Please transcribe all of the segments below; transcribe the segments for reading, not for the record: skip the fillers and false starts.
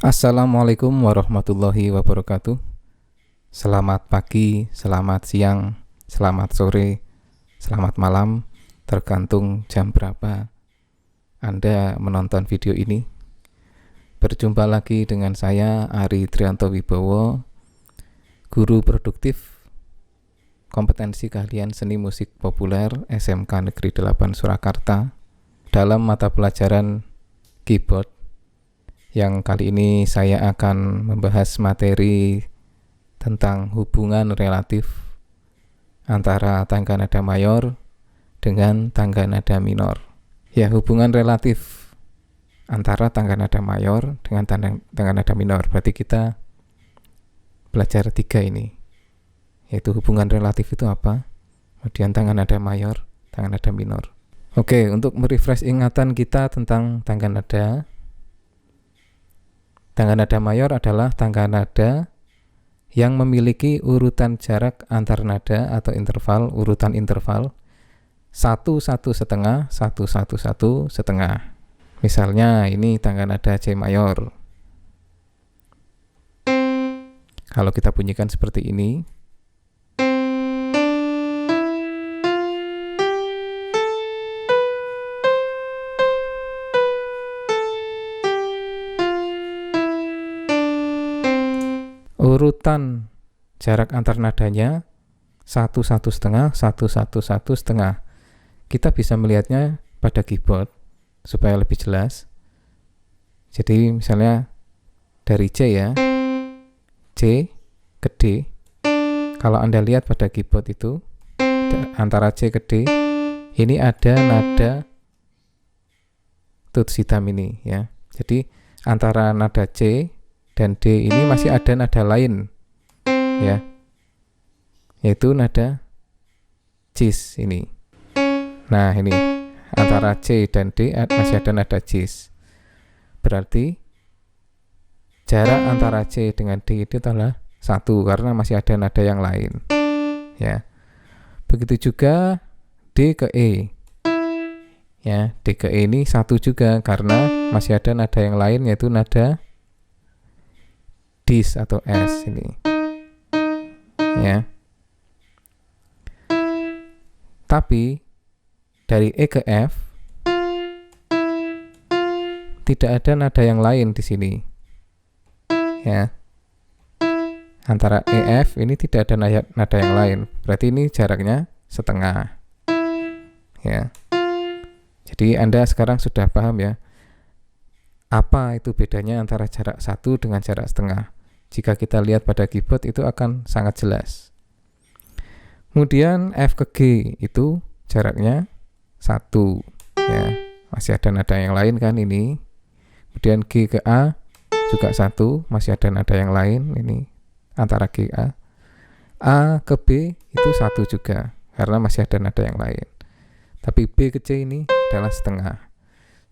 Assalamualaikum warahmatullahi wabarakatuh. Selamat pagi, selamat siang, selamat sore, selamat malam, tergantung jam berapa Anda menonton video ini. Berjumpa lagi dengan saya, Ari Trianto Wibowo, guru produktif kompetensi keahlian seni musik populer SMK Negeri 8 Surakarta, dalam mata pelajaran keyboard. Yang kali ini saya akan membahas materi tentang hubungan relatif antara tangga nada mayor dengan tangga nada minor. Ya, hubungan relatif antara tangga nada mayor dengan tangga nada minor. Berarti kita belajar 3 ini, yaitu hubungan relatif itu apa, kemudian tangga nada mayor, tangga nada minor. Oke, untuk merefresh ingatan kita tentang tangga nada. Tangga nada mayor adalah tangga nada yang memiliki urutan jarak antar nada atau interval, urutan interval 1 1 setengah 1 1 1 setengah. Misalnya ini tangga nada C mayor. Kalau kita bunyikan seperti ini, urutan jarak antar nadanya 1 1 setengah 1 1 1 setengah. Kita bisa melihatnya pada keyboard supaya lebih jelas. Jadi misalnya dari C ya, C ke D. Kalau Anda lihat pada keyboard itu antara C ke D ini ada nada toots hitam ini ya. Jadi antara nada C dan D ini masih ada nada lain ya, yaitu nada cis ini. Nah, ini antara C dan D masih ada nada cis. Berarti jarak antara C dengan D itu adalah 1 karena masih ada nada yang lain ya. Begitu juga D ke E ya, D ke E ini 1 juga karena masih ada nada yang lain, yaitu nada dis atau S ini ya. Tapi dari E ke F tidak ada nada yang lain di sini ya. Antara E F ini tidak ada nada yang lain, berarti ini jaraknya setengah ya. Jadi Anda sekarang sudah paham ya, apa itu bedanya antara jarak 1 dengan jarak setengah. Jika kita lihat pada keyboard itu akan sangat jelas. Kemudian F ke G itu jaraknya 1 ya, masih ada nada yang lain kan ini. Kemudian G ke A juga 1, masih ada nada yang lain ini antara G A. A ke B itu 1 juga karena masih ada nada yang lain. Tapi B ke C ini adalah setengah.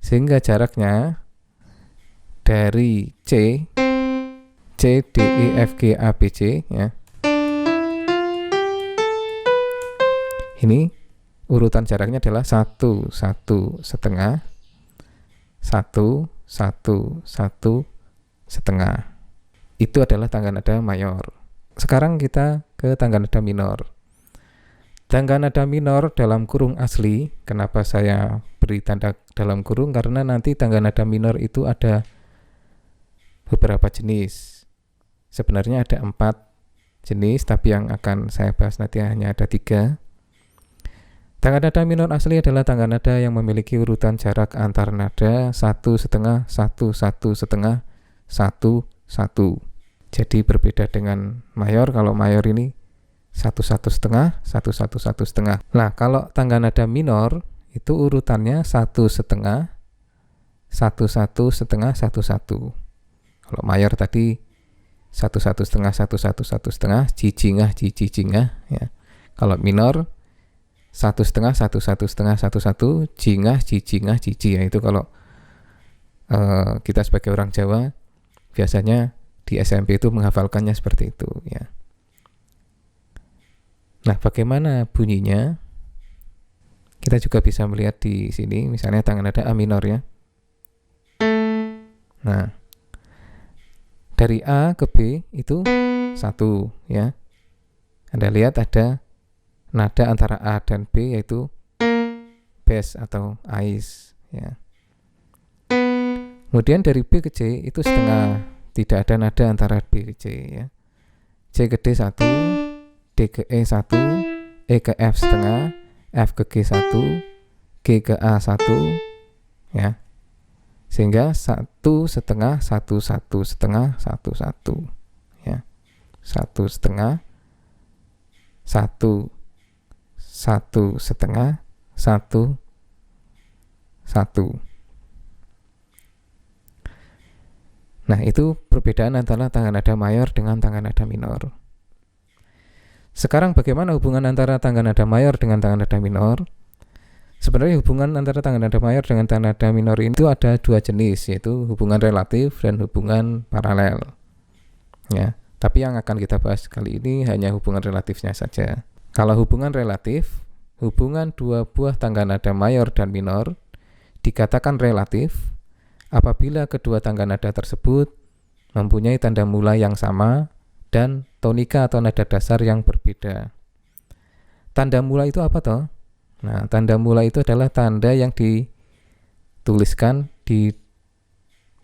Sehingga jaraknya dari C D E F G A B C ya, ini urutan jaraknya adalah 1 1 setengah 1 1 1 setengah. Itu adalah tangga nada mayor. Sekarang kita ke tangga nada minor. Tangga nada minor dalam kurung asli, kenapa saya beri tanda dalam kurung, karena nanti tangga nada minor itu ada beberapa jenis. Sebenarnya ada 4 jenis, tapi yang akan saya bahas nanti hanya ada 3. Tangga nada minor asli adalah tangga nada yang memiliki urutan jarak antar nada 1 setengah 1 1 setengah 1 1. Jadi berbeda dengan mayor. Kalau mayor ini 1 1 setengah 1 1 1 setengah. Nah, kalau tangga nada minor itu urutannya 1 setengah 1 1 setengah 1 1. Kalau mayor tadi 1 1 setengah 1 1 1 setengah cicingah cicingah ya. Kalau minor 1 setengah 1 1 setengah 1 1 jingah cicingah cici ya. Itu kalau kita sebagai orang Jawa biasanya di SMP itu menghafalkannya seperti itu ya. Nah, bagaimana bunyinya? Kita juga bisa melihat di sini, misalnya tangga nada A minor ya. Nah, Dari A ke B itu 1 ya. Anda lihat ada nada antara A dan B yaitu bass atau ais ya. Kemudian dari B ke C itu setengah, tidak ada nada antara B ke C ya. C ke D 1, D ke E 1, E ke F setengah, F ke G 1, G ke A 1 ya. Sehingga 1 setengah 1 1 setengah 1 1 ya. 1 setengah 1 1 setengah 1 1. Nah, itu perbedaan antara tangga nada mayor dengan tangga nada minor. Sekarang bagaimana hubungan antara tangga nada mayor dengan tangga nada minor? Sebenarnya hubungan antara tangga nada mayor dengan tangga nada minor ini itu ada dua jenis, yaitu hubungan relatif dan hubungan paralel. Ya, tapi yang akan kita bahas kali ini hanya hubungan relatifnya saja. Kalau hubungan relatif, hubungan dua buah tangga nada mayor dan minor dikatakan relatif apabila kedua tangga nada tersebut mempunyai tanda mula yang sama dan tonika atau nada dasar yang berbeda. Tanda mula itu apa toh? Nah, tanda mula itu adalah tanda yang dituliskan di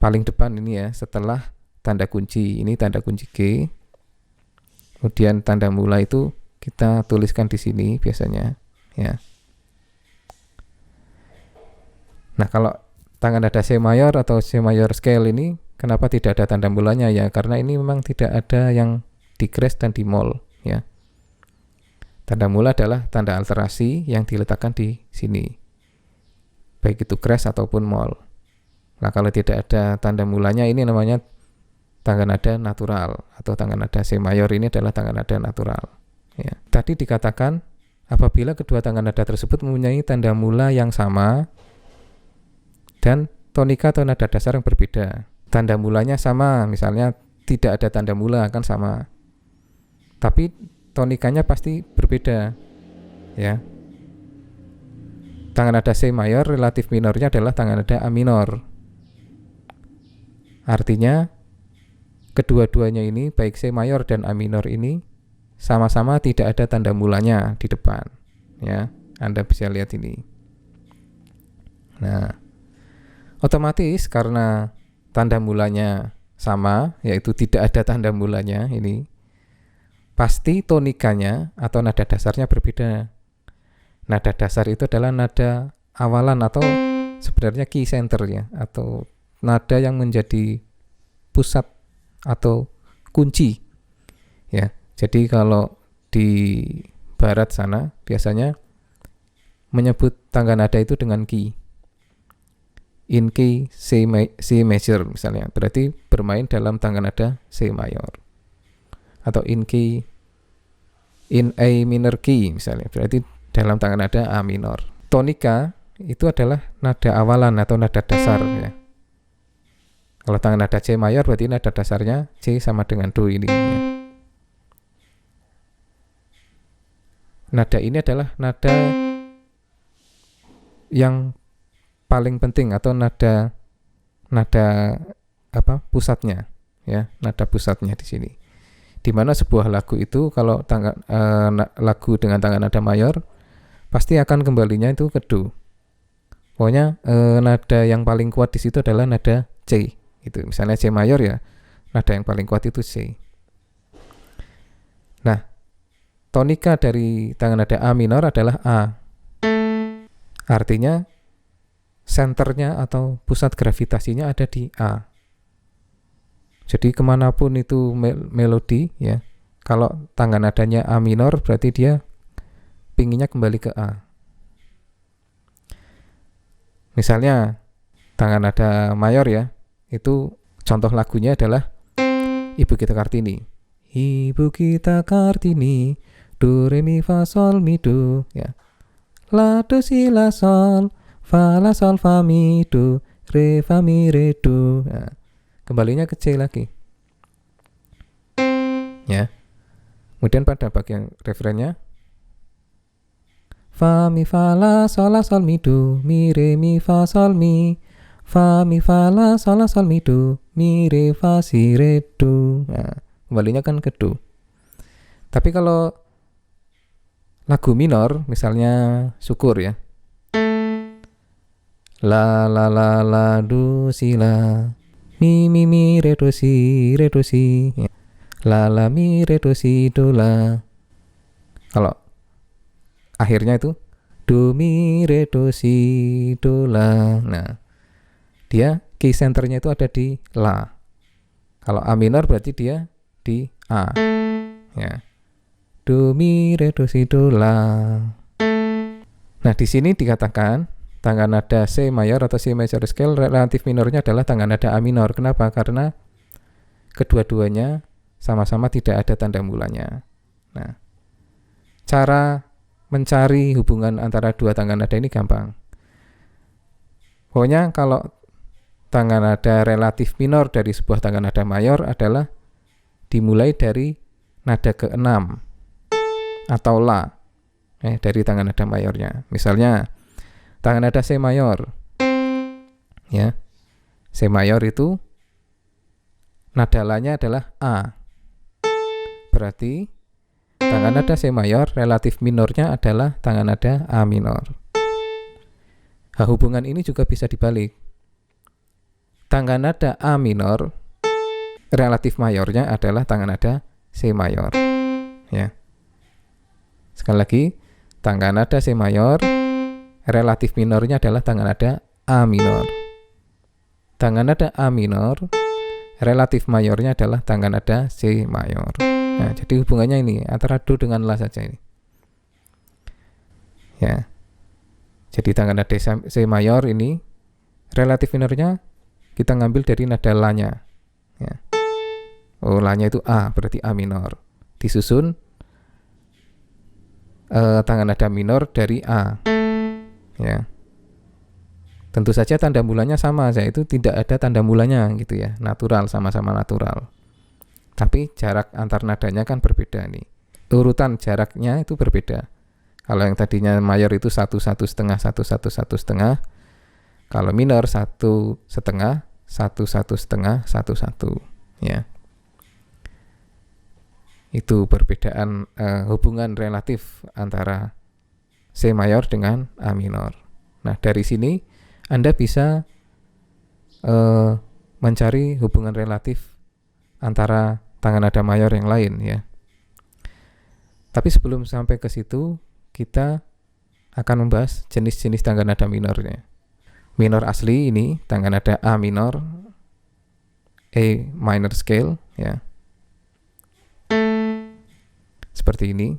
paling depan ini ya, setelah tanda kunci. Ini tanda kunci G. Kemudian tanda mula itu kita tuliskan di sini biasanya ya. Nah, kalau tangga nada C mayor atau C mayor scale ini kenapa tidak ada tanda mulanya ya? Karena ini memang tidak ada yang di crash dan di mol ya. Tanda mula adalah tanda alterasi yang diletakkan di sini, baik itu crash ataupun mol. Nah, kalau tidak ada tanda mulanya ini namanya tangga nada natural atau tangga nada C mayor ini adalah tangga nada natural ya. Tadi dikatakan apabila kedua tangga nada tersebut mempunyai tanda mula yang sama dan tonika atau nada dasar yang berbeda. Tanda mulanya sama, misalnya tidak ada tanda mula kan sama, tapi tonikanya pasti berbeda ya. Tangga nada C mayor relatif minornya adalah tangga nada A minor. Artinya kedua-duanya ini baik C mayor dan A minor ini sama-sama tidak ada tanda mulanya di depan ya. Anda bisa lihat ini. Nah, otomatis karena tanda mulanya sama, yaitu tidak ada tanda mulanya ini, pasti tonikanya atau nada dasarnya berbeda. Nada dasar itu adalah nada awalan atau sebenarnya key center ya, atau nada yang menjadi pusat atau kunci ya. Jadi kalau di barat sana biasanya menyebut tangga nada itu dengan key. In key C major misalnya, berarti bermain dalam tangga nada C mayor. Atau in key in A minor key misalnya, berarti dalam tangga nada A minor. Tonika itu adalah nada awalan atau nada dasar ya. Kalau tangga nada C mayor berarti nada dasarnya C sama dengan Do ini ya. Nada ini adalah nada yang paling penting atau nada pusatnya ya, nada pusatnya di sini. Di mana sebuah lagu itu kalau lagu dengan tangga nada mayor pasti akan kembalinya itu ke Do. Pokoknya nada yang paling kuat di situ adalah nada C. Itu misalnya C mayor ya, nada yang paling kuat itu C. Nah, tonika dari tangga nada A minor adalah A. Artinya senternya atau pusat gravitasinya ada di A. Jadi kemanapun itu melodi ya, kalau tangga nadanya A minor berarti dia pinginnya kembali ke A. Misalnya tangga nada mayor ya, itu contoh lagunya adalah Ibu Kita Kartini. Ibu Kita Kartini, do re mi fa sol mi do ya. La do si la sol, fa la sol fa mi do, re fa mi re do. Nah, kembalinya ke C lagi. Ya. Kemudian pada bagian referennya fa mi fa la sol mi do, mi re mi fa sol mi, fa mi fa la sol la sol mi do mi re fa si re do. Nah, kembalinya kan ke do. Tapi kalau lagu minor, misalnya syukur ya, la do si la mi re do si ya. La mi re do si do la. Kalau akhirnya itu do mi re do si do la. Nah, dia key centernya itu ada di la. Kalau A minor berarti dia di A. Ya. Do mi re do si do la. Nah, di sini dikatakan tangga nada C mayor atau C major scale relatif minornya adalah tangga nada A minor. Kenapa? Karena kedua-duanya sama-sama tidak ada tanda mulanya. Nah, cara mencari hubungan antara dua tangga nada ini gampang. Pokoknya kalau tangga nada relatif minor dari sebuah tangga nada mayor adalah dimulai dari nada ke-6 atau la dari tangga nada mayornya. Misalnya tangga nada C mayor, ya, C mayor itu nada la-nya adalah A. Berarti tangga nada C mayor relatif minornya adalah tangga nada A minor. Nah, hubungan ini juga bisa dibalik. Tangga nada A minor relatif mayornya adalah tangga nada C mayor. Ya. Sekali lagi, tangga nada C mayor relatif minornya adalah tangga nada A minor. Tangga nada A minor relatif mayornya adalah tangga nada C mayor. Nah, jadi hubungannya ini antara do dengan la saja ini. Ya. Jadi tangga nada C mayor ini relatif minornya kita ngambil dari nada la-nya. Ya. Oh, la-nya itu A, berarti A minor. Disusun tangga nada minor dari A. Ya. Tentu saja tanda mulanya sama, yaitu tidak ada tanda mulanya gitu ya, natural, sama-sama natural. Tapi jarak antar nadanya kan berbeda nih. Urutan jaraknya itu berbeda. Kalau yang tadinya mayor itu 1, 1 setengah, 1, 1, 1 setengah. Kalau minor 1 setengah, 1, 1 setengah, 1, 1. Ya. Itu perbedaan hubungan relatif antara C mayor dengan A minor. Nah, dari sini Anda bisa mencari hubungan relatif antara tangga nada mayor yang lain ya. Tapi sebelum sampai ke situ, kita akan membahas jenis-jenis tangga nada minornya. Minor asli ini tangga nada A minor, A minor scale ya. Seperti ini.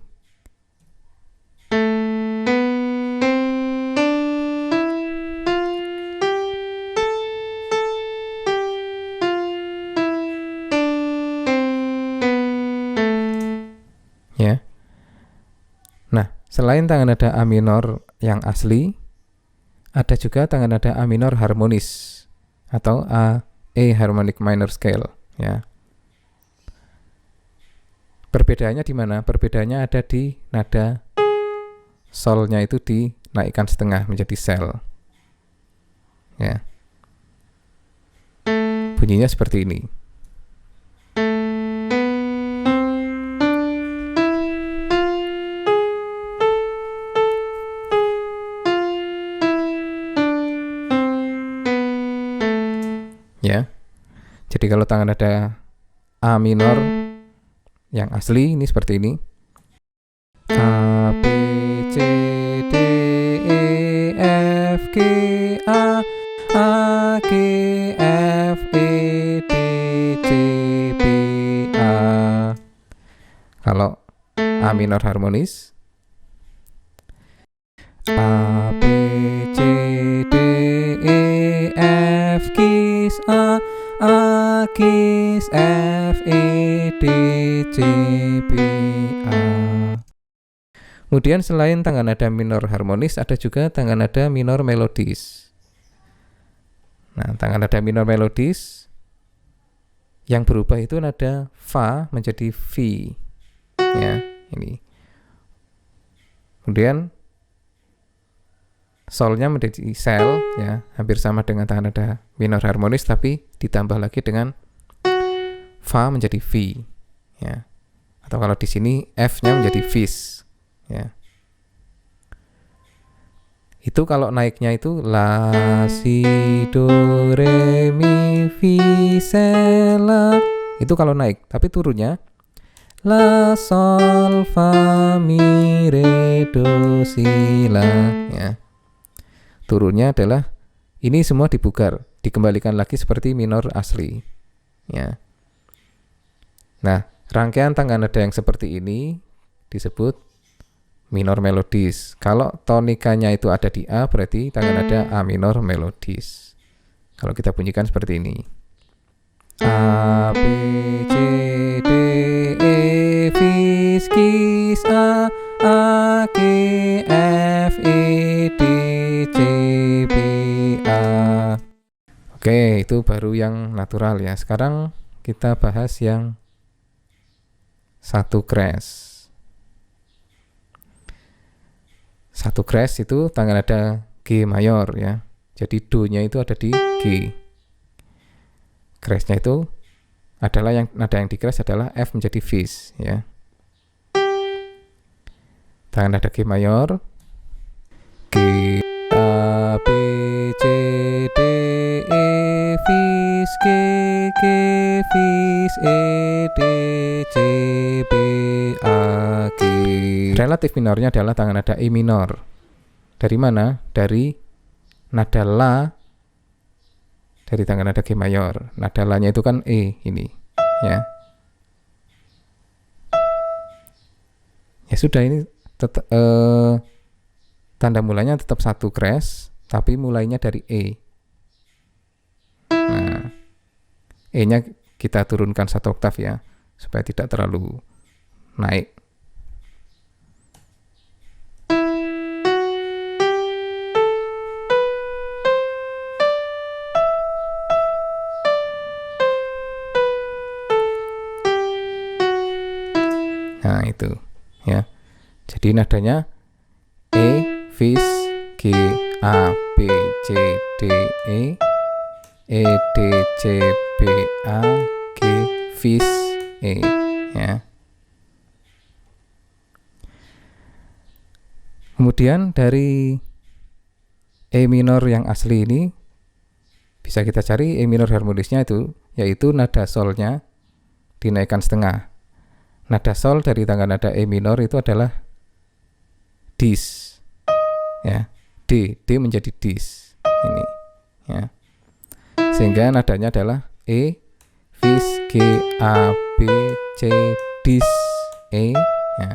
Ya. Nah, selain tangga nada A minor yang asli, ada juga tangga nada A minor harmonis atau A harmonic minor scale ya. Perbedaannya di mana? Perbedaannya ada di nada solnya itu dinaikkan setengah menjadi sel. Ya. Bunyinya seperti ini. Ya. Jadi kalau tangan nada A minor yang asli ini seperti ini. A, B, C, D, E, F, G, A, G, F, E, D, C, B, A. Kalau A minor harmonis, A, B, C, D, E, F, G, A, G, F, E, D, C, B, A. Kemudian selain tangga nada minor harmonis, ada juga tangga nada minor melodis. Nah, tangga nada minor melodis yang berubah itu nada fa menjadi V. Ya, ini. Kemudian solnya menjadi sel ya, hampir sama dengan tangan nada minor harmonis, tapi ditambah lagi dengan fa menjadi V ya. Atau kalau di sini F-nya menjadi vis ya. Itu kalau naiknya itu la si do re mi fi se la. Itu kalau naik, tapi turunnya la sol fa mi re do si la ya. Turunnya adalah ini semua dipugar, dikembalikan lagi seperti minor asli ya. Nah, rangkaian tangga nada yang seperti ini disebut minor melodis. Kalau tonikanya itu ada di A, berarti tangga nada A minor melodis. Kalau kita bunyikan seperti ini. A, B, C, D, E, F, G, A, G, F, E, D, C, B, A. Oke, itu baru yang natural ya. Sekarang kita bahas yang satu crash. Satu crash itu tangga nada G mayor ya. Jadi do-nya itu ada di G. Crash-nya itu adalah nada yang di crash adalah F menjadi vis ya. Tangga nada G mayor, G, A, B, C, D, E, vis, G, vis, E, D, C, B, A, G. Relatif minornya adalah tangga nada E minor. Dari mana? Dari nada La dari tangga nada G mayor. Nada La-nya itu kan E ini ya. Ya sudah, ini tetap tanda mulanya tetap satu crash, tapi mulainya dari E. Nah, E-nya kita turunkan satu oktav ya, supaya tidak terlalu naik. Nah, itu ya. Jadi nadanya E, vis, G, A, B, C, D, E, D, C, B, A, G, vis, E ya. Kemudian dari E minor yang asli ini bisa kita cari E minor harmonisnya itu, yaitu nada solnya dinaikkan setengah. Nada sol dari tangga nada E minor itu adalah dis ya. D menjadi dis ini ya. Sehingga nadanya adalah E, vis, G, A, B, C, dis, E ya.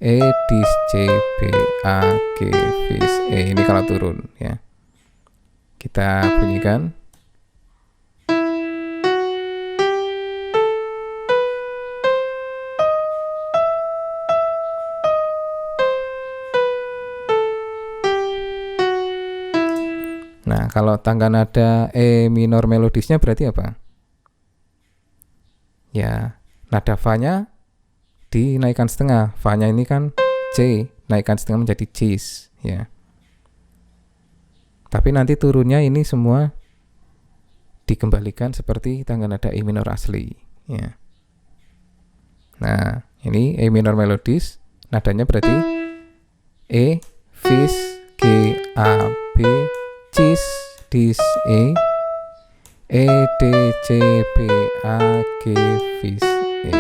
E, dis, C, B, A, G, vis, E. Ini kalau turun ya. Kita bunyikan. Nah, kalau tangga nada E minor melodisnya berarti apa? Ya, nada fa-nya dinaikkan setengah. Fa-nya ini kan C, naikkan setengah menjadi cis ya. Tapi nanti turunnya ini semua dikembalikan seperti tangga nada E minor asli ya. Nah, ini E minor melodis, nadanya berarti E, vis, G, A, B, cis, dis, E, D, C, B, A, G, vis, E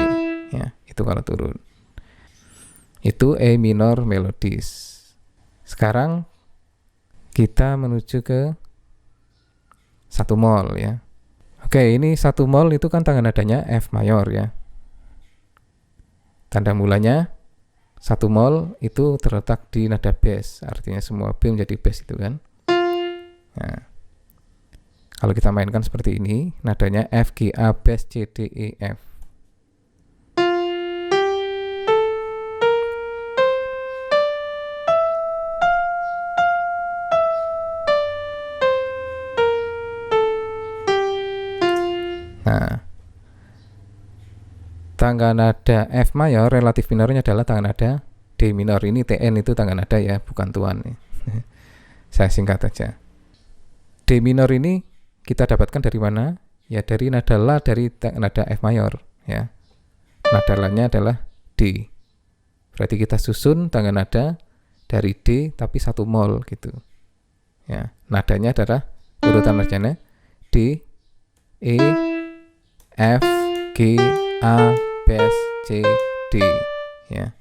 ya. Itu kalau turun. Itu E minor melodis. Sekarang kita menuju ke satu mol ya. Oke, ini satu mol itu kan tangga nadanya F mayor ya. Tanda mulanya satu mol itu terletak di nada bass, artinya semua B menjadi bass itu kan. Nah, kalau kita mainkan seperti ini, nadanya F, G, A, bass, C, D, E, F. Nah, tangga nada F mayor relatif minornya adalah tangga nada D minor. Ini TN itu tangga nada ya, bukan tuan ya. Saya singkat saja. D minor ini kita dapatkan dari mana? Ya dari nada La dari nada F mayor, ya. Nada La-nya adalah D. Berarti kita susun tangga nada dari D tapi 1 mol gitu. Ya, nadanya adalah urutan nadanya D, E, F, G, A, B, C, D, ya.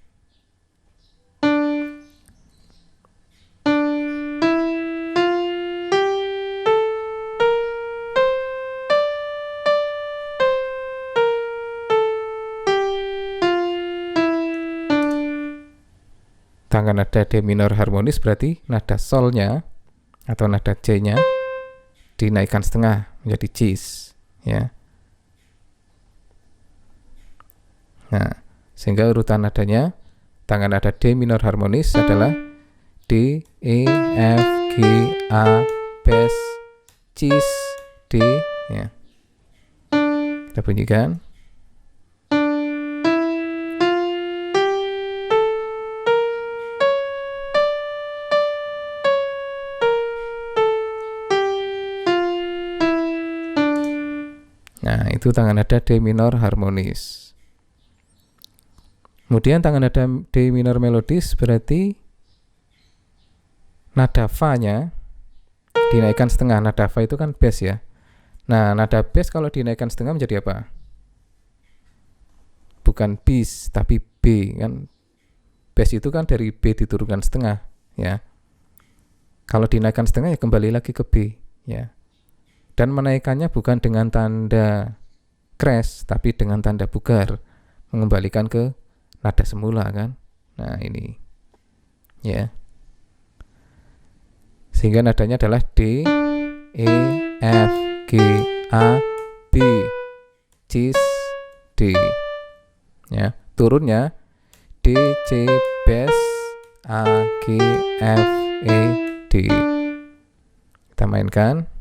Tangga nada D minor harmonis berarti nada solnya atau nada C-nya dinaikkan setengah menjadi cis, ya. Nah, sehingga urutan nadanya tangga nada D minor harmonis adalah D, E, F, G, A, Bes, cis, D, ya. Kita bunyikan. Nah, itu tangga nada D minor harmonis. Kemudian tangga nada D minor melodis berarti nada Fa-nya dinaikkan setengah. Nada Fa itu kan bass, ya. Nah, nada bass kalau dinaikkan setengah menjadi apa? Bukan bis, tapi B, kan. Bass itu kan dari B diturunkan setengah, ya. Kalau dinaikkan setengah ya kembali lagi ke B, ya. Dan menaikkannya bukan dengan tanda crash, tapi dengan tanda bugar, mengembalikan ke nada semula, kan. Nah, ini, ya. Sehingga nadanya adalah D, E, F, G, A, B, cis, D, ya. Turunnya D, C, Bes, A, G, F, E, D. Kita mainkan.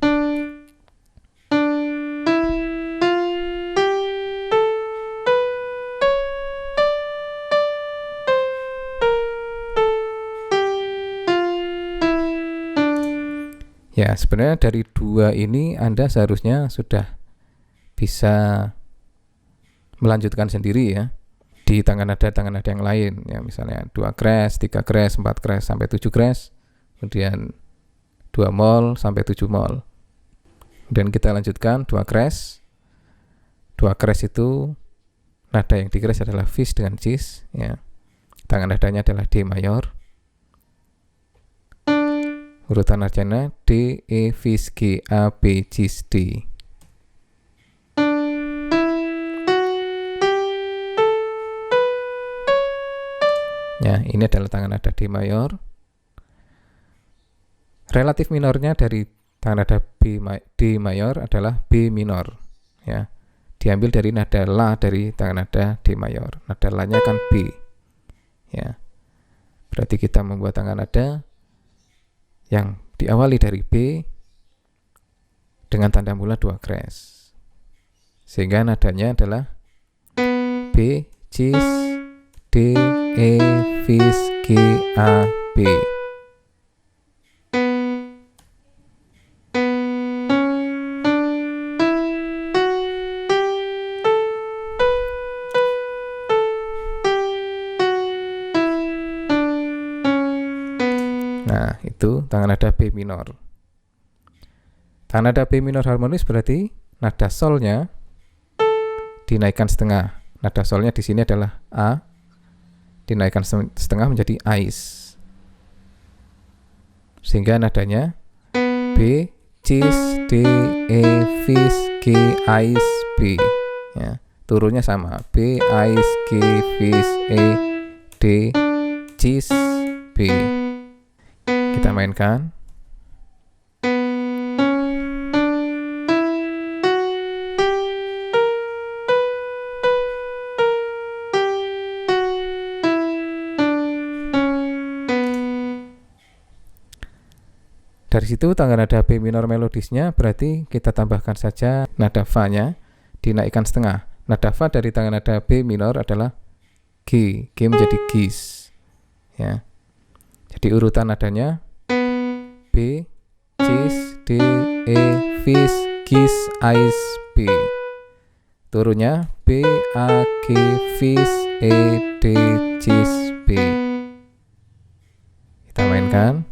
Ya, sebenarnya dari 2 ini Anda seharusnya sudah bisa melanjutkan sendiri, ya, di tangga nada yang lain, ya, misalnya 2 crash, 3 crash, 4 crash sampai 7 crash, kemudian 2 mol sampai 7 mol. Dan kita lanjutkan 2 crash. 2 crash itu nada yang di crash adalah fis dengan cis, ya. Tangga nadanya adalah D mayor. Urutan nadanya D, E, fis, G, A, B, cis, D. Ya, ini adalah tangga nada D mayor. Relatif minornya dari tangga nada D mayor adalah B minor, ya. Diambil dari nada La dari tangga nada D mayor. Nada La-nya kan B, ya. Berarti kita membuat tangga nada yang diawali dari B dengan tanda mula 2 crash, sehingga nadanya adalah B, cis, D, E, fis, G, A, B. Nah, itu tangga nada B minor. Tangga nada B minor harmonis berarti nada solnya dinaikkan setengah. Nada solnya di sini adalah A, dinaikkan setengah menjadi ais, sehingga nadanya B, cis, D, E, fis, G, ais, B, ya. Turunnya sama, B, ais, G, fis, E, D, cis, B. Kita mainkan. Dari situ tangga nada B minor melodisnya berarti kita tambahkan saja nada Fa-nya dinaikkan setengah. Nada Fa dari tangga nada B minor adalah G. G menjadi gis, ya. Jadi urutan nadanya B, cis, D, E, fis, gis, ais, B. Turunnya B, A, G, fis, E, D, cis, B. Kita mainkan.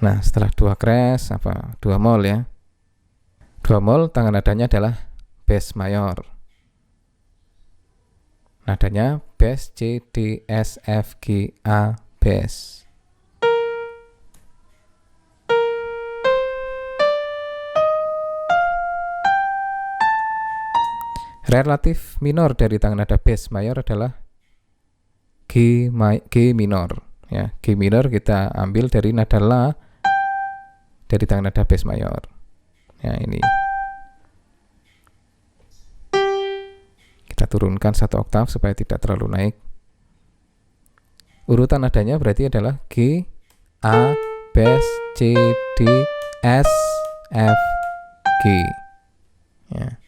Nah, setelah 2 kres, 2 mol ya. 2 mol tangan nadanya adalah bes mayor. Nadanya bes, C, D, S, F, G, A, bes. Relatif minor dari tangan nada bes mayor adalah G minor. Ya, G minor kita ambil dari nada La dari tangan nada bes mayor. Ya, ini. Kita turunkan 1 oktav supaya tidak terlalu naik. Urutan nadanya berarti adalah G, A, bes, C, D, S, F, G. Ya.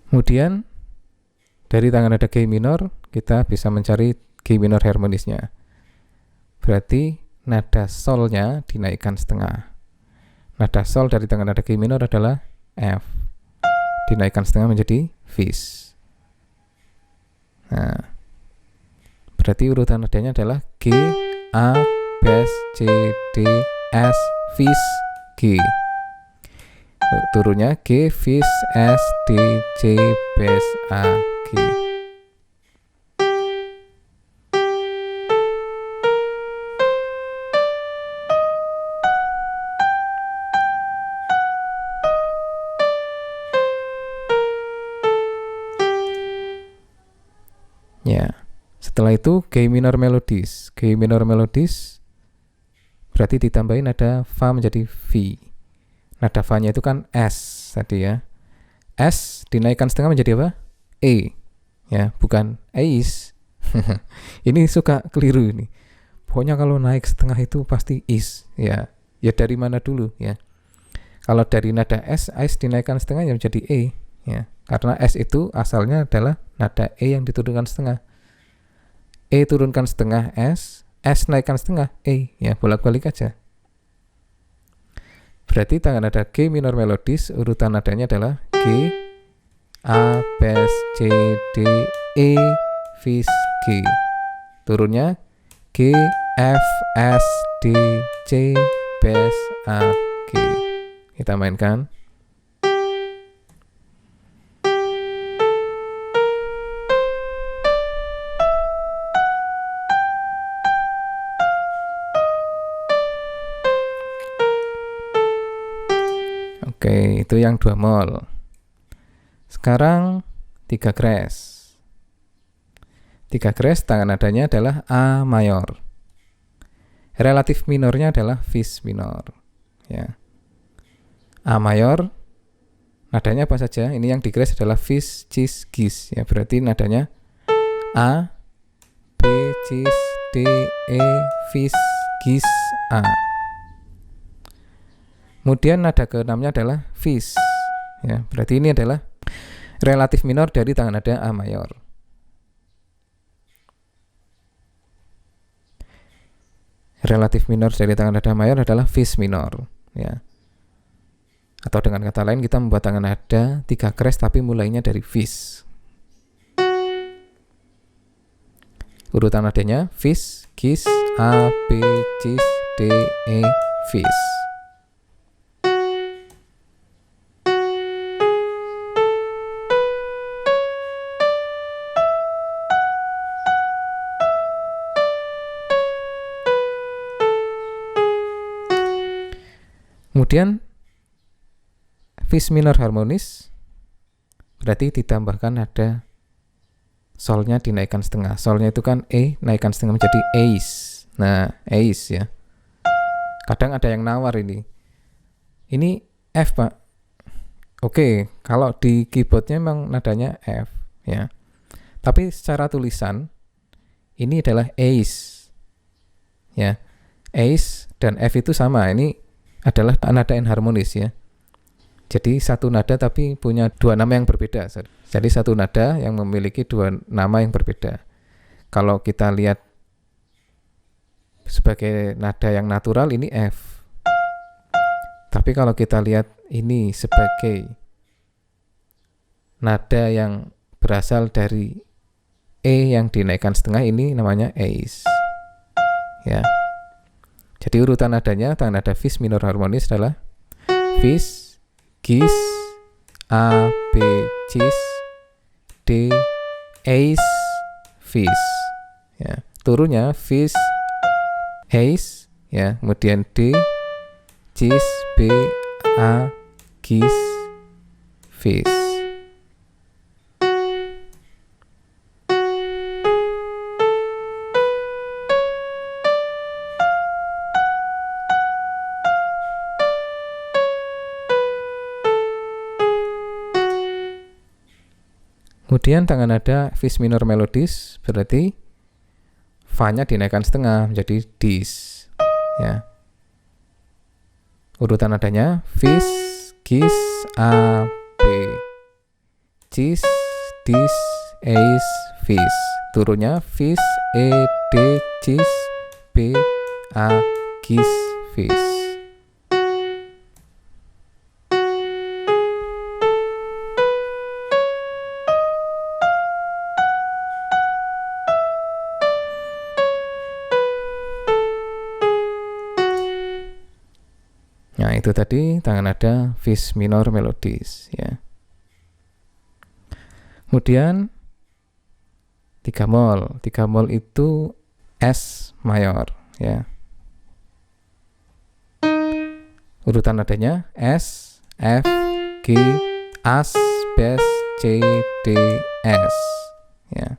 Kemudian dari tangan nada G minor kita bisa mencari G minor harmonisnya. Berarti nada solnya dinaikkan setengah. Nada sol dari tangan nada G minor adalah F. Dinaikkan setengah menjadi fis. Nah, berarti urutan nadanya adalah G, A, bes, C, D, S, fis, G. Turunnya G, fis, S, D, C, bes, A, G. Ya, setelah itu G minor melodis. G minor melodis berarti ditambahin nada Fa menjadi V. Nada Fa-nya itu kan S tadi ya. S dinaikkan setengah menjadi apa? E. Ya, bukan Ais. Ini suka keliru ini. Pokoknya kalau naik setengah itu pasti is. Ya, ya dari mana dulu ya? Kalau dari nada S, Ais dinaikkan setengah ya menjadi E. Ya, karena S itu asalnya adalah nada E yang diturunkan setengah. E turunkan setengah S naikkan setengah E. Ya, bolak-balik aja. Berarti tangan nada G minor melodis urutan nadanya adalah G, A, bes, C, D, E, fis, G. Turunnya G, F, S, D, C, bes, A, G. Kita mainkan. Oke, itu yang 2 mol. Sekarang 3 kres. 3 kres tangan nadanya adalah A mayor. Relatif minornya adalah fis minor. Ya. A mayor nadanya apa saja? Ini yang di kres adalah fis, cis, gis. Ya, berarti nadanya A, B, cis, D, E, fis, gis, A. Kemudian nada ke-6-nya adalah fis. Ya, berarti ini adalah relatif minor dari tangan nada A mayor. Relatif minor dari tangan nada mayor adalah fis minor. Ya. Atau dengan kata lain kita membuat tangan nada 3 kres tapi mulainya dari fis. Urutan nadanya fis, gis, A, B, cis, D, E, fis. Kemudian fis minor harmonis berarti ditambahkan nada solnya dinaikkan setengah. Solnya itu kan E, naikkan setengah menjadi Ais. Nah, Ais ya. Kadang ada yang nawar ini F Pak. Oke, kalau di keyboardnya memang nadanya F ya. Tapi secara tulisan ini adalah Ace ya. Ace dan F itu sama. Ini adalah nada enharmonis ya. Jadi satu nada tapi punya dua nama yang berbeda. Jadi satu nada yang memiliki dua nama yang berbeda. Kalau kita lihat sebagai nada yang natural ini F. Tapi kalau kita lihat ini sebagai nada yang berasal dari E yang dinaikkan setengah, ini namanya Ace. Ya. Jadi urutan nadanya tanda nada Fis minor harmonis adalah Fis, Gis, A, B, Cis, D, Ace, Fis. Ya. Turunnya Fis, Ace, ya, kemudian D, Cis, B, A, Gis, Fis. Kemudian tangan nada Fis minor melodis berarti Fa-nya dinaikkan setengah menjadi Dis. Ya. Urutan nadanya Fis, Gis, A, B, Cis, Dis, Ace, Fis. Turunnya Fis, E, D, Cis, B, A, Gis, Fis. Nah, itu tadi tangan nada Fis minor melodis ya. Kemudian 3 mol. 3 mol itu S mayor ya. Urutan nadanya S, F, G, As, Bes, C, D, S ya.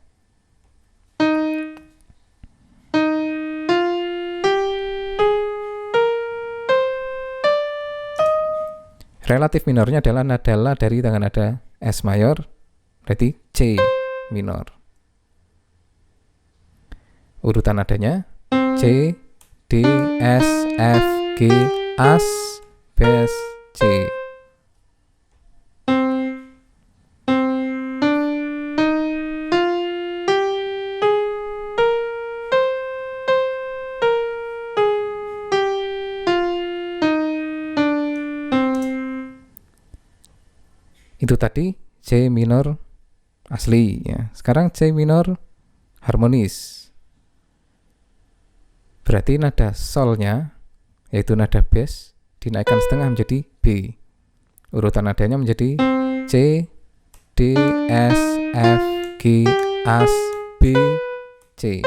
Relatif minornya adalah nada La dari tangan nada S mayor, berarti C minor. Urutan nadanya C, D, S, F, G, As, Bes, C. Itu tadi C minor asli ya. Sekarang C minor harmonis. Berarti nada solnya yaitu nada bes dinaikkan setengah menjadi B. Urutan nadanya menjadi C, D, S, F, G, As, B, C.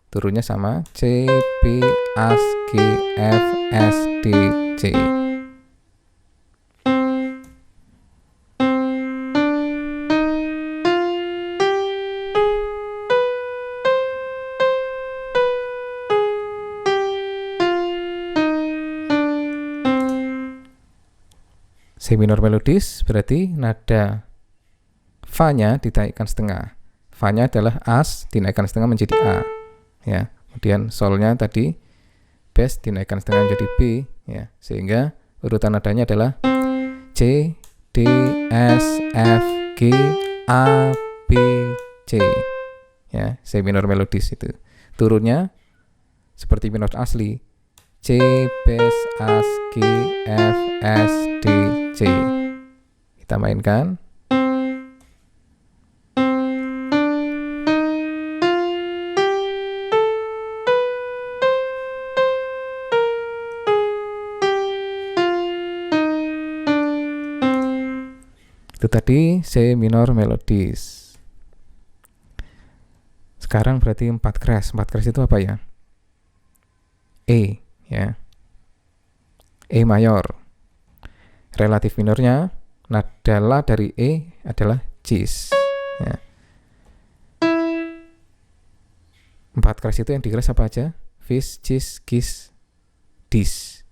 Turunnya sama C, B, As, G, F, S, D, C. C minor melodis berarti nada Fa-nya dinaikkan setengah. Fa-nya adalah As dinaikkan setengah menjadi A ya. Kemudian solnya tadi bes dinaikkan setengah menjadi B ya. Sehingga urutan nadanya adalah C, D, S, F, G, A, B, C ya. C minor melodis itu. Turunnya seperti minor asli C, bes, As, G, F, S, D, C. Kita mainkan. Itu tadi C minor melodis. Sekarang berarti 4 crash. 4 crash itu apa ya? E ya. E mayor. Relatif minornya nada La dari E adalah Cis ya. 4 crash itu yang di crash apa aja? Fis, Cis, Gis, dis,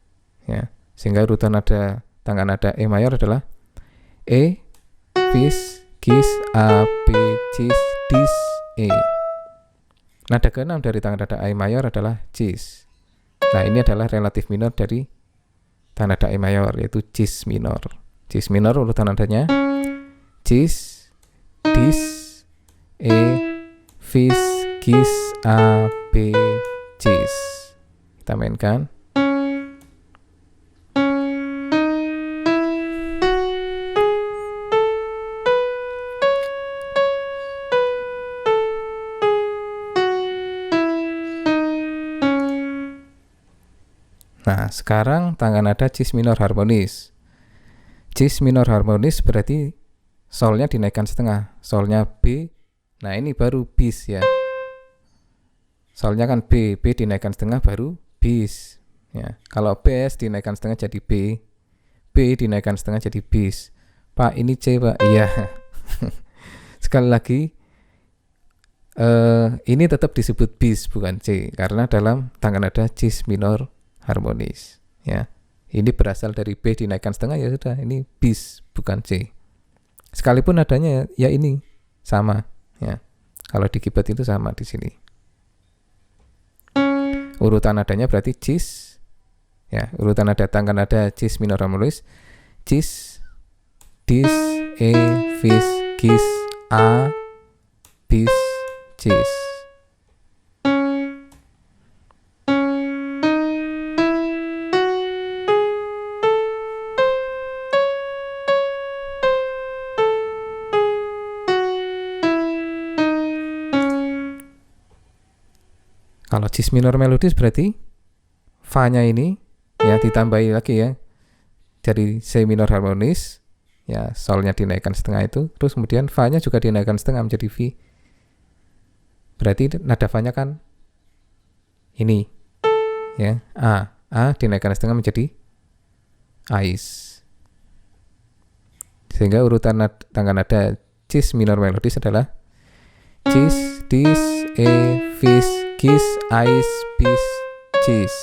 ya. Sehingga urutan nada tangga nada E mayor adalah E, fis, gis, A, B, cis, dis, E. Nada ke-6 dari tangga nada E mayor adalah cis. Nah, ini adalah relatif minor dari tangga nada E mayor, yaitu cis minor. Cis minor urutan nadanya cis, dis, E, fis, gis, A, B, cis. Kita mainkan. Nah, sekarang tangga nada cis minor harmonis. Cis minor harmonis berarti solnya dinaikkan setengah. Solnya B. Nah, ini baru bis ya. Solnya kan B dinaikkan setengah baru bis. Ya. Kalau BS dinaikkan setengah jadi B. B dinaikkan setengah jadi bis. Pak, ini C, Pak. Iya. Sekali lagi, ini tetap disebut bis bukan C, karena dalam tangga nada cis minor harmonis, ya. Ini berasal dari B dinaikkan setengah, ya sudah, ini bis bukan C. Sekalipun nadanya ya ini sama, ya. Kalau di keyboard itu sama di sini. Urutan nadanya berarti cis, ya. Urutan nada tangga nada cis minor harmonis, cis, dis, E, fis, gis, A, bis, cis. Kalau cis minor melodis berarti fa-nya ini ya ditambahi lagi ya dari C minor harmonis, ya solnya dinaikkan setengah itu, terus kemudian fa-nya juga dinaikkan setengah menjadi V. Berarti nada fa-nya kan ini ya, A dinaikkan setengah menjadi ais. Sehingga urutan tangga nada cis minor melodis adalah cis, dis, E, fis, gis, ais, bis, cis.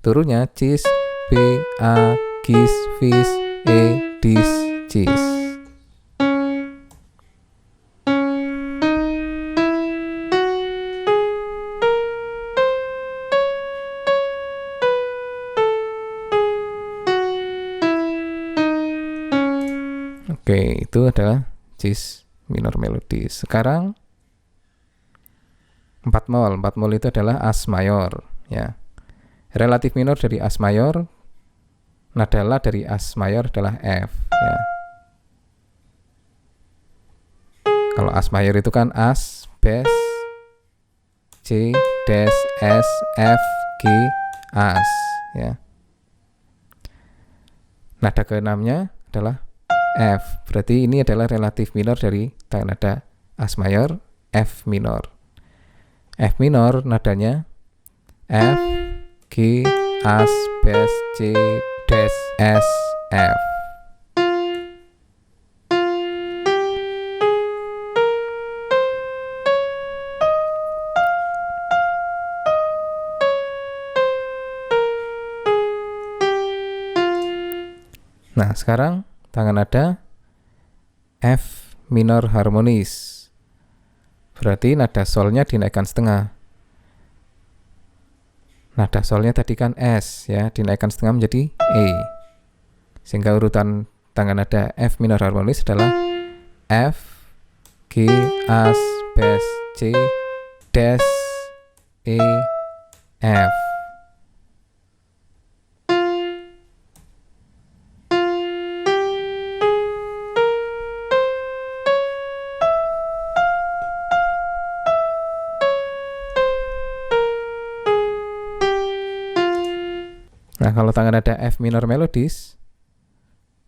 Turunnya cis, B, A, gis, fis, E, dis, cis. Oke, itu adalah cis minor melodis. Sekarang 4 mol. 4 mol itu adalah as mayor, ya. Relatif minor dari as mayor, nada la dari as mayor adalah F, ya. Kalau as mayor itu kan as, bes, C, des, S, F, G, as, ya. Nada ke-6-nya adalah F. Berarti ini adalah relatif minor dari tangga nada as mayor, F minor. F minor nadanya F, G, as, bes, C, des, S, F. Nah, sekarang tangan nada F minor harmonis. Berarti nada solnya dinaikkan setengah. Nada solnya tadi kan S, ya, dinaikkan setengah menjadi E. Sehingga urutan tangga nada F minor harmonis adalah F, G, as, bes, C, des, E, F. Nah, kalau tangga nada F minor melodis,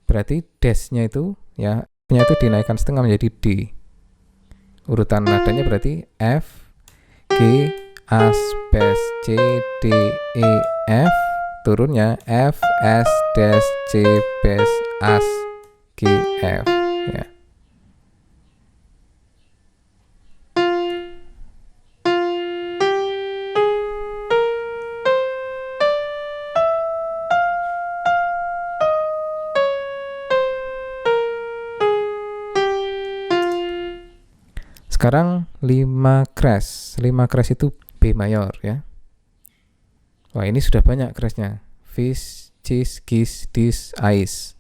berarti des-nya itu, ya, F-nya itu dinaikkan setengah menjadi D. Urutan nadanya berarti F, G, as, bes, C, D, E, F. Turunnya F, S, des, C, bes, as, G, F, ya. Sekarang 5 crash. 5 crash itu B mayor ya. Wah, ini sudah banyak crashnya. Fish, cis, gis, dis, ais.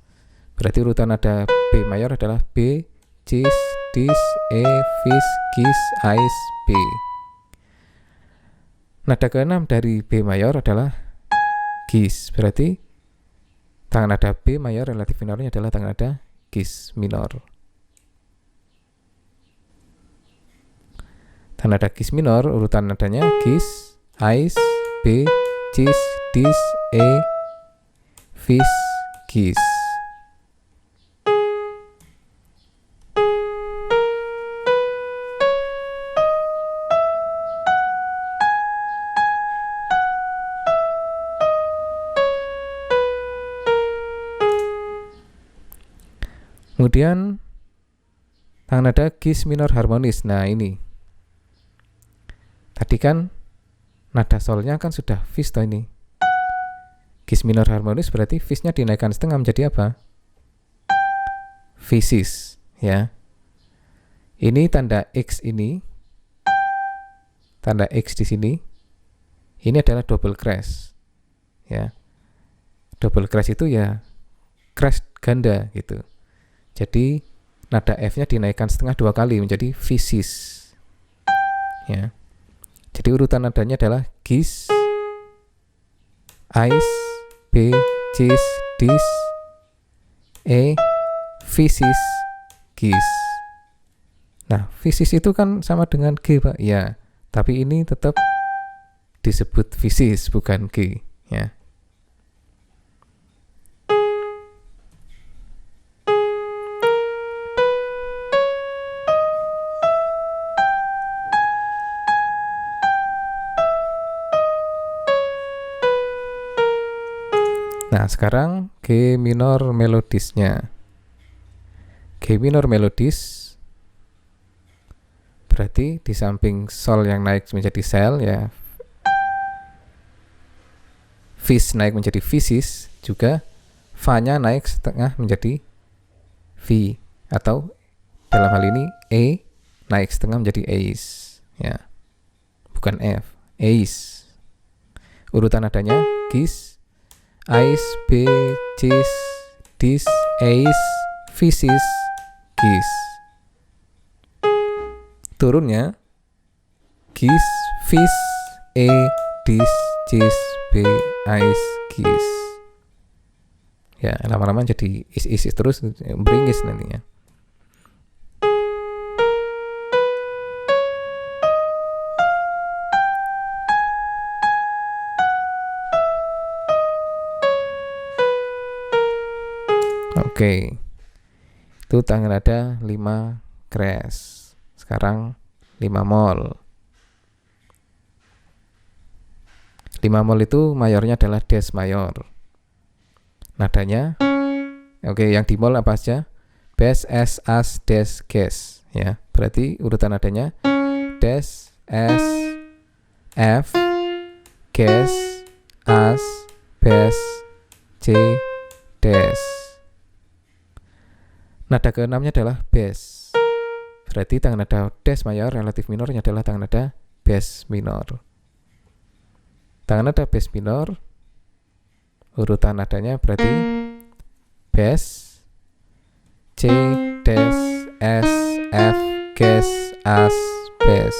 Berarti urutan nada B mayor adalah B, cis, dis, E, fish, gis, ais, B. Nada ke-6 dari B mayor adalah gis. Berarti tangan nada B mayor relatif minornya adalah tangan nada gis minor. Tangan nada gis minor urutan nadanya gis, ais, B, cis, dis, E, fish, gis. Kemudian tangan nada gis minor harmonis. Nah, ini tadi kan nada solnya kan sudah fish toh ini. Gis minor harmonis berarti fishnya dinaikkan setengah menjadi apa? Fisis ya. Ini tanda X ini. Tanda X di sini. Ini adalah double crash. Ya. Double crash itu ya crash ganda gitu. Jadi nada F-nya dinaikkan setengah 2 kali menjadi fisis. Ya. Jadi urutan nadanya adalah gis, ais, B, cis, dis, E, fisis, gis. Nah, fisis itu kan sama dengan G, Pak. Ya, tapi ini tetap disebut fisis, bukan G. Ya. Nah, sekarang G minor melodisnya. G minor melodis berarti di samping sol yang naik menjadi sel ya, fish naik menjadi fisis, juga fa-nya naik setengah menjadi V, atau dalam hal ini E naik setengah menjadi ais ya. Bukan F, ais. Urutan nadanya gis, ais, B, cis, dis, ais, fisis, gis. Turunnya gis, fish, E, dis, cis, B, ais, gis. Ya, lama-lama jadi is terus, beringis nantinya. Oke. Itu tangan nada 5 crash. Sekarang 5 mol. 5 mol itu mayornya adalah des mayor. Nadanya oke, yang di mol apa aja? Bes, es, as, des, ges ya. Berarti urutan nadanya des, es, f, ges, as, bes, c, des. Nada ke-6-nya adalah bes. Berarti tangan nada des mayor relatif minornya adalah tangan nada bes minor. Tangan nada bes minor urutan nadanya berarti bes, C, des, S, F, ges, as, bes.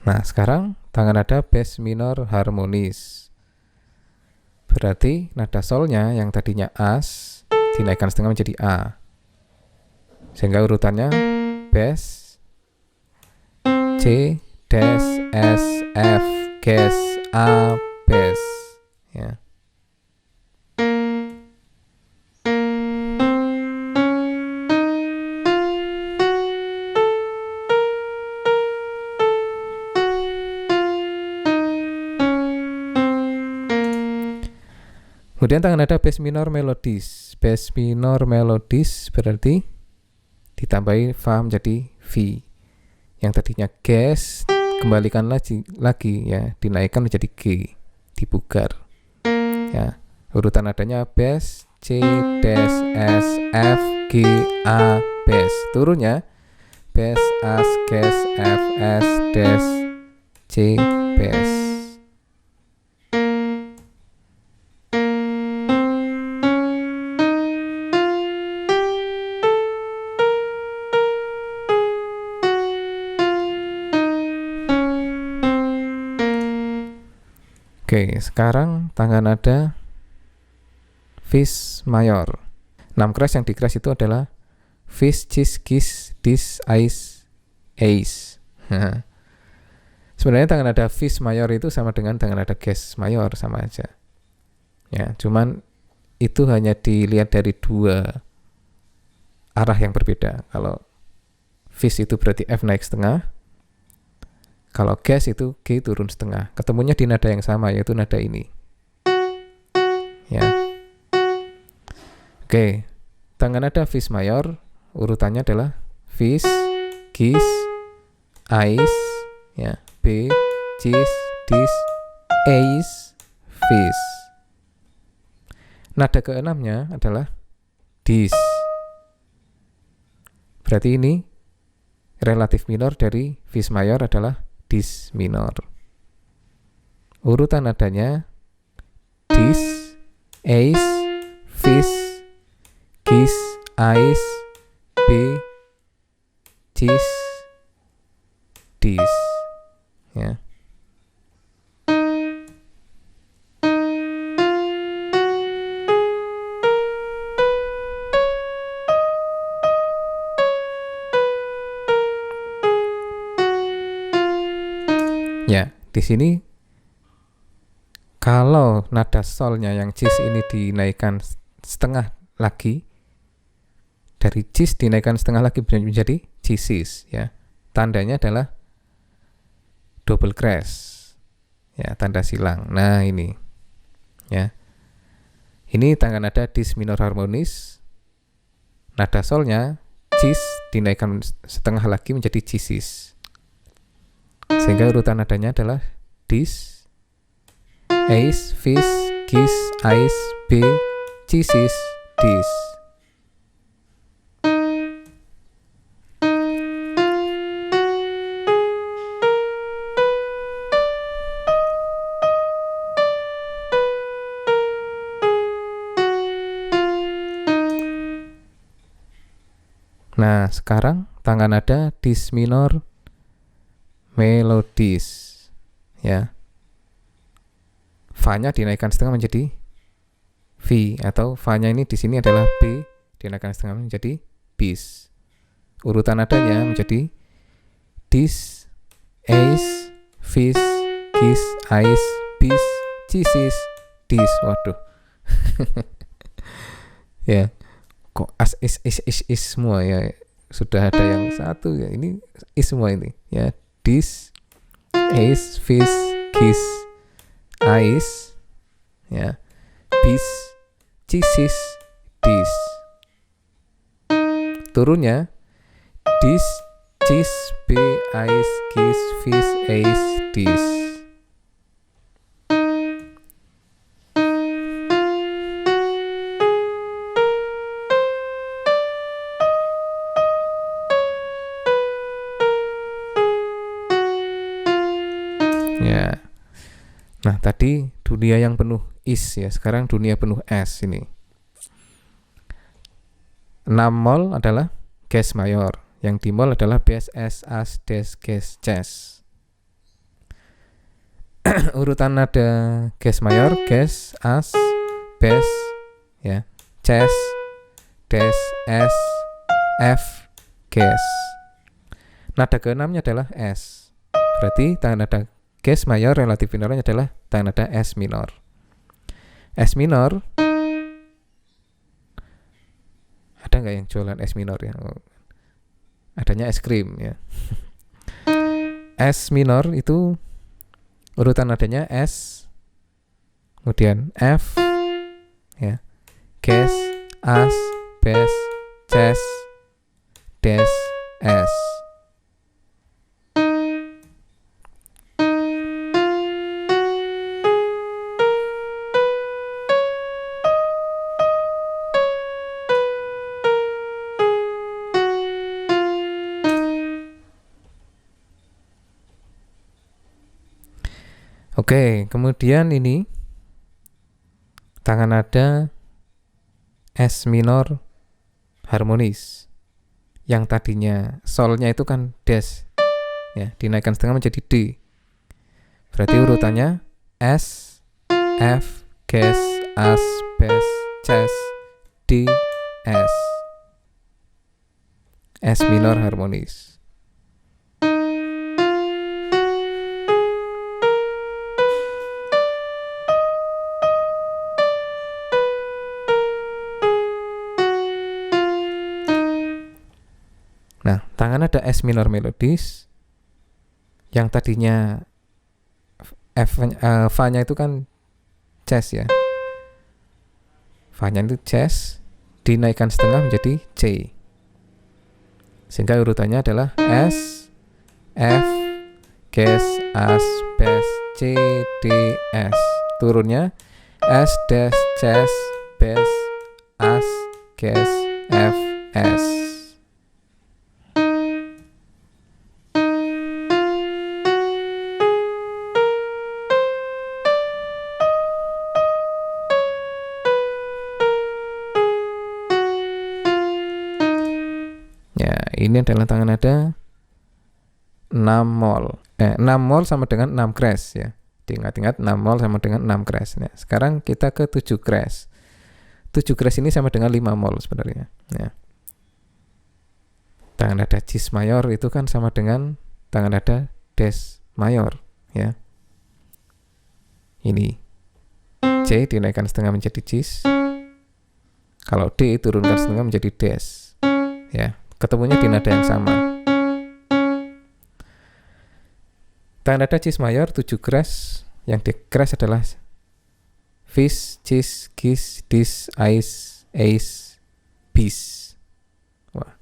Nah, sekarang tangan nada bes minor harmonis. Berarti nada solnya yang tadinya as dinaikkan setengah menjadi A. Sehingga urutannya bes, C, des, S, F, ges, A, bes ya. Kemudian tangan nada bes minor melodis. Bes minor melodis berarti ditambahi fa menjadi V. V. Yang tadinya gas kembalikan lagi ya, dinaikkan menjadi G, dipugar. Ya, urutan nadanya bass, C, Des, S, F, G, A, bass. Turunnya bass, As, Gas, F, S, Des, C, bass. Oke, sekarang tangga nada Fis mayor. 6 crash yang di crash itu adalah Fis, Cis, Gis, Dis, Ais, Eis. Sebenarnya tangga nada Fis mayor itu sama dengan tangga nada Ges mayor, sama aja. Ya, cuman itu hanya dilihat dari dua arah yang berbeda. Kalau Fis itu berarti F naik setengah. Kalau Ges itu G turun setengah. Ketemunya di nada yang sama, yaitu nada ini. Ya. Oke, tangga nada Fis mayor urutannya adalah Fis, Gis, Ais, ya, B, Cis, Dis, Eis, Fis. Nada keenamnya adalah Dis. Berarti ini relatif minor dari Fis mayor adalah Dis minor. Urutan nadanya Dis, Eis, Fis, Gis, Ais, B, Cis, Dis. Ya. Ya, di sini kalau nada solnya yang cis ini dinaikkan setengah lagi, dari cis dinaikkan setengah lagi menjadi cisis, ya. Tandanya adalah double crash, ya, tanda silang. Nah, ini, ya. Ini tangga nada dis minor harmonis. Nada solnya cis dinaikkan setengah lagi menjadi cisis. Sehingga urutan nadanya adalah Dis, Eis, Fis, Gis, Ais, B, Cisis, Dis. Nah, sekarang tangga nada dis minor melodis, ya. Fa-nya dinaikkan setengah menjadi V, atau Fa-nya ini di sini adalah B, dinaikkan setengah menjadi bis. Urutan nadanya menjadi Dis, Eis, Fis, Gis, Ais, Bis, Cisis, Dis. Waduh. Ya. Kok as is semua ya. Sudah ada yang satu ya. Ini is semua ini, ya. Dis, Eis, Fis, Gis, Ais, ya, Bis, Cisis, Dis. Turunnya Dis, Cis, B, Ais, Gis, Fis, Eis, Dis. Ya. Nah, tadi dunia yang penuh is, ya. Sekarang dunia penuh S ini. 6 mol adalah gas mayor. Yang di mol adalah bass, S, As, Des, Ges, Ces. Urutan nada gas mayor, gas, As, bass, ya, Ces, Des, S, F, Ges. Nada ke-6-nya adalah S. Berarti tangga nada gas mayor relatif minornya adalah tangga nada S minor. S minor, ada nggak yang jualan S minor ya? Adanya es krim, ya. S minor itu urutan nadanya S, kemudian F, ya, Ges, As, Bes, Ces, Des, S. Oke, kemudian ini tangan nada S minor harmonis. Yang tadinya solnya itu kan des, ya, dinaikkan setengah menjadi D. Berarti urutannya S, F, Ges, As, Bes, Ces, D, S. S minor harmonis. Nah, tangan nada S minor melodis yang tadinya Fa-nya itu kan Ces ya. Fa-nya itu Ces, dinaikkan setengah menjadi C. Sehingga urutannya adalah S, F, Ges, As, Bes, C, D, S. Turunnya S, Des, Ces, Bes, As, Ges, F, S. Ya, ini adalah tangan nada 6 mol. 6 mol sama dengan 6 crash ya. Diingat-ingat 6 mol sama dengan 6 crash. Nah, sekarang kita ke 7 crash. 7 crash ini sama dengan 5 mol sebenarnya. Ya. Tangan nada cis mayor itu kan sama dengan tangan nada des mayor ya. Ini C dinaikkan setengah menjadi cis. Kalau D turunkan setengah menjadi des. Ya. Ketemunya di nada yang sama. Tangan nada cis mayor 7 crash, yang di crash adalah fis, cis, gis, dis, ais, eis, bis. Wah.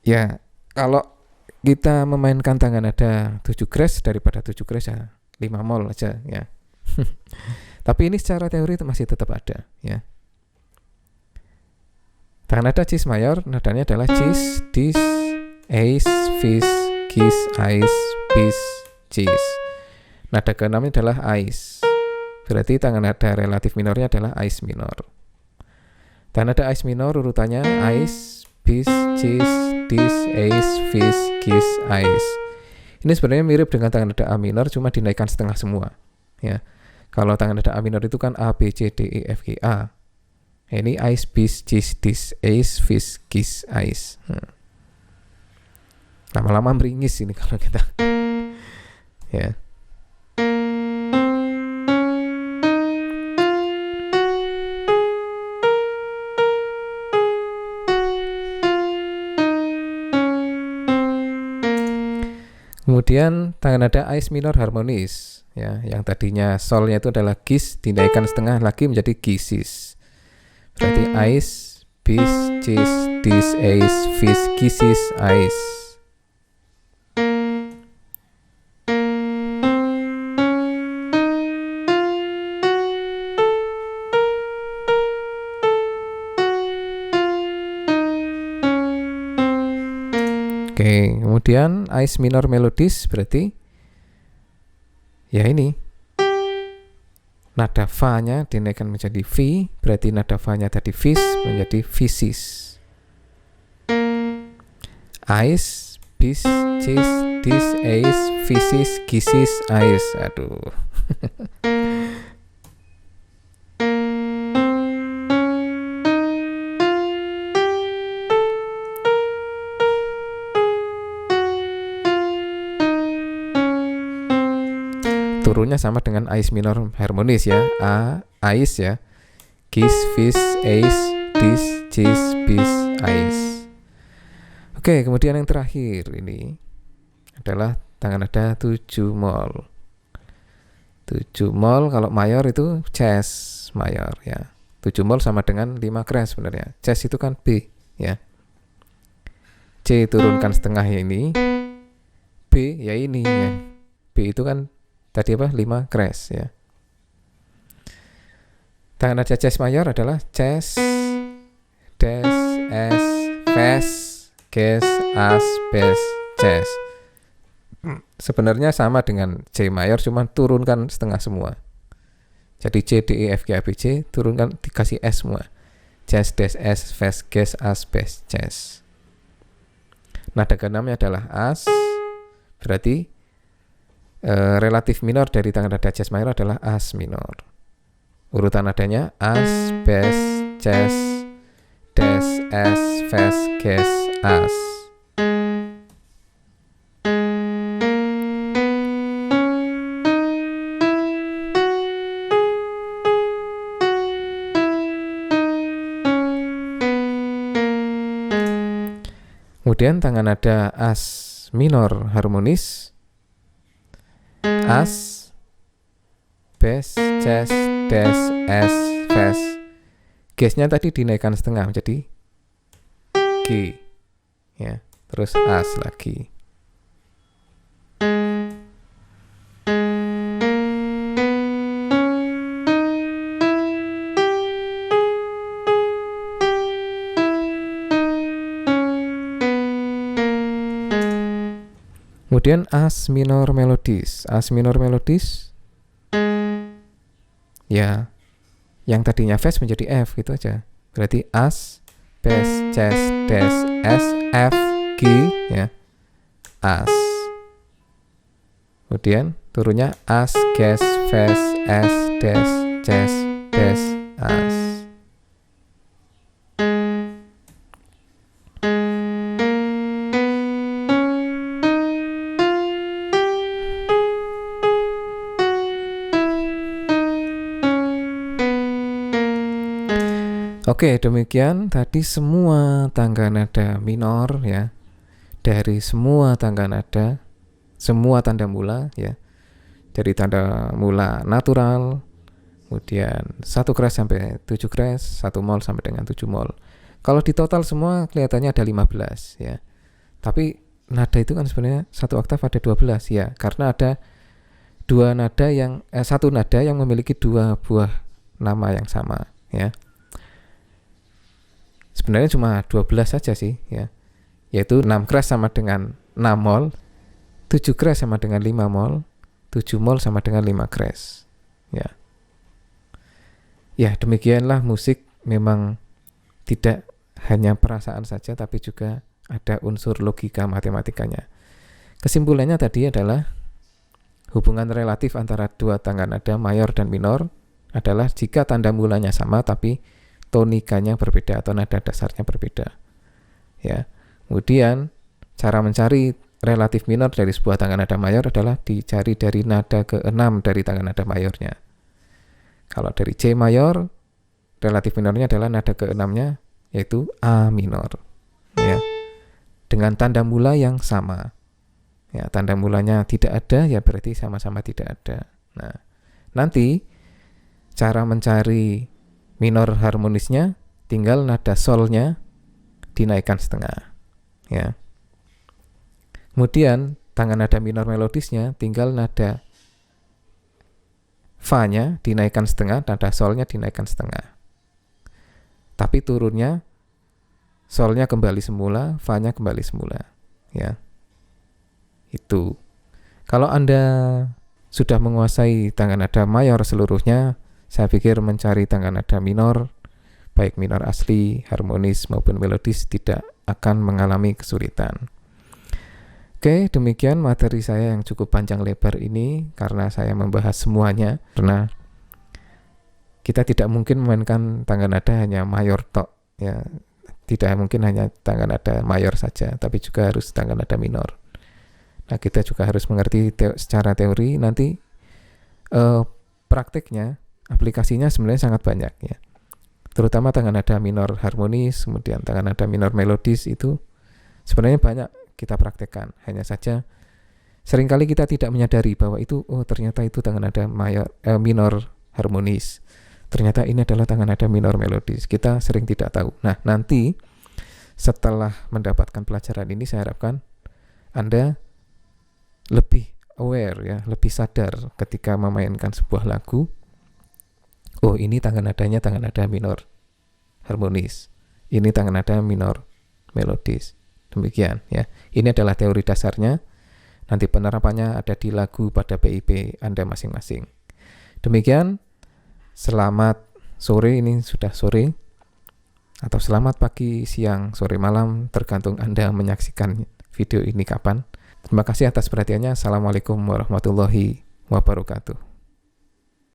Ya, kalau kita memainkan tangan nada 7 crash daripada 7 crash ya 5 mol aja ya. Tapi ini secara teori itu masih tetap ada ya. Tangan nada cis mayor, nadanya adalah cis, dis, eis, fis, gis, ais, bis, cis. Nada ke-6 adalah ais. Berarti tangan nada relatif minornya adalah ais minor. Tangan nada ais minor urutannya ais, bis, cis, dis, eis, fis, gis, ais. Ini sebenarnya mirip dengan tangan nada A minor, cuma dinaikkan setengah semua. Ya. Kalau tangan nada A minor itu kan A, B, C, D, E, F, G, A. Ini ais, bis, cis, dis, eis, fis, gis, ais. Lama-lama meringis ini kalau kita. Ya. Kemudian tangan nada ais minor harmonis ya, yang tadinya solnya itu adalah gis, dinaikkan setengah lagi menjadi gisis. Berarti ais, bis, cis, dis, eis, fis, gisis, ais. Oke, kemudian ais minor melodis berarti ya ini nada fa-nya dinaikkan menjadi fi, berarti nada fa-nya tadi fis menjadi fisis. Ais, bis, cis, dis, eis, fisis, gisis, ais. Aduh. Turunnya sama dengan ais minor harmonis ya. A, ais ya. Gis, fis, eis, dis, cis, bis, ais. Oke, kemudian yang terakhir ini adalah tangan nada 7 mol. 7 mol kalau mayor itu ces mayor ya. 7 mol sama dengan 5 crash sebenarnya. Ces itu kan B ya. C turunkan setengah ya ini. B ya ini ya. B itu kan tadi apa? 5 crash ya. Tangan nada ces mayor adalah ces, des, es, fes, ges, as, bes, ces. sebenarnya sama dengan C mayor, cuma turunkan setengah semua. Jadi C, D, E, F, G, A, B, C turunkan, dikasih S semua. Jas, Des, Es, Fes, Ges, As, Bes, Jes. Nada keenamnya adalah As. Berarti relatif minor dari tangan nada Jas mayor adalah As minor. Urutan nadanya As, Bes, Jes, Des, Es, Fes, Ges, As. Kemudian tangan nada As minor harmonis, As, Bes, Jes, Des, Es, Fes. Gesnya tadi dinaikkan setengah menjadi G, ya. Terus As lagi. Kemudian As minor melodis. As minor melodis, ya, yang tadinya Fes menjadi F gitu aja. Berarti As, Bes, Jes, Des, Es, F, G, ya, As. Kemudian turunnya As, Ges, Fes, Es, Des, Jes, Bes, As. Oke, demikian tadi semua tangga nada minor, ya. Dari semua tangga nada, semua tanda mula, ya. Dari tanda mula natural, kemudian 1 kres sampai 7 kres, 1 mol sampai dengan 7 mol. Kalau di total semua kelihatannya ada 15, ya. Tapi nada itu kan sebenarnya 1 oktav ada 12, ya. Karena ada satu nada yang memiliki 2 buah nama yang sama, ya. Sebenarnya cuma 12 saja sih, ya. Yaitu 6 kres sama dengan 6 mol, 7 kres sama dengan 5 mol, 7 mol sama dengan 5 kres. Ya. Ya, demikianlah musik memang tidak hanya perasaan saja tapi juga ada unsur logika matematikanya. Kesimpulannya tadi adalah hubungan relatif antara dua tangga nada mayor dan minor adalah jika tanda mulanya sama tapi tonikanya berbeda atau nada dasarnya berbeda. Ya. Kemudian cara mencari relatif minor dari sebuah tangga nada mayor adalah dicari dari nada ke-6 dari tangga nada mayornya. Kalau dari C mayor, relatif minornya adalah nada ke-6-nya yaitu A minor. Ya. Dengan tanda mula yang sama. Ya, tanda mulanya tidak ada ya berarti sama-sama tidak ada. Nah, nanti cara mencari minor harmonisnya tinggal nada solnya dinaikkan setengah, ya. Kemudian tangan nada minor melodisnya tinggal nada fa-nya dinaikkan setengah, nada solnya dinaikkan setengah. Tapi turunnya solnya kembali semula, fa-nya kembali semula, ya. Itu. Kalau Anda sudah menguasai tangga nada mayor seluruhnya, saya pikir mencari tangga nada minor, baik minor asli, harmonis maupun melodis tidak akan mengalami kesulitan. Oke, demikian materi saya yang cukup panjang lebar ini karena saya membahas semuanya. Karena kita tidak mungkin memainkan tangga nada hanya mayor tok, ya. Tidak mungkin hanya tangga nada mayor saja, tapi juga harus tangga nada minor. Nah, kita juga harus mengerti secara teori. Nanti prakteknya, aplikasinya sebenarnya sangat banyak, ya. Terutama tangga nada minor harmonis, kemudian tangga nada minor melodis itu sebenarnya banyak kita praktekkan. Hanya saja seringkali kita tidak menyadari bahwa itu ternyata itu tangga nada minor harmonis. Ternyata ini adalah tangga nada minor melodis. Kita sering tidak tahu. Nah, nanti setelah mendapatkan pelajaran ini saya harapkan Anda lebih aware, ya, lebih sadar ketika memainkan sebuah lagu. Oh, ini tangga nadanya tangga nada minor harmonis. Ini tangga nada minor melodis. Demikian, ya. Ini adalah teori dasarnya. Nanti penerapannya ada di lagu pada PIP Anda masing-masing. Demikian, selamat sore, ini sudah sore, atau selamat pagi, siang, sore, malam, tergantung Anda menyaksikan video ini kapan. Terima kasih atas perhatiannya. Assalamualaikum warahmatullahi wabarakatuh.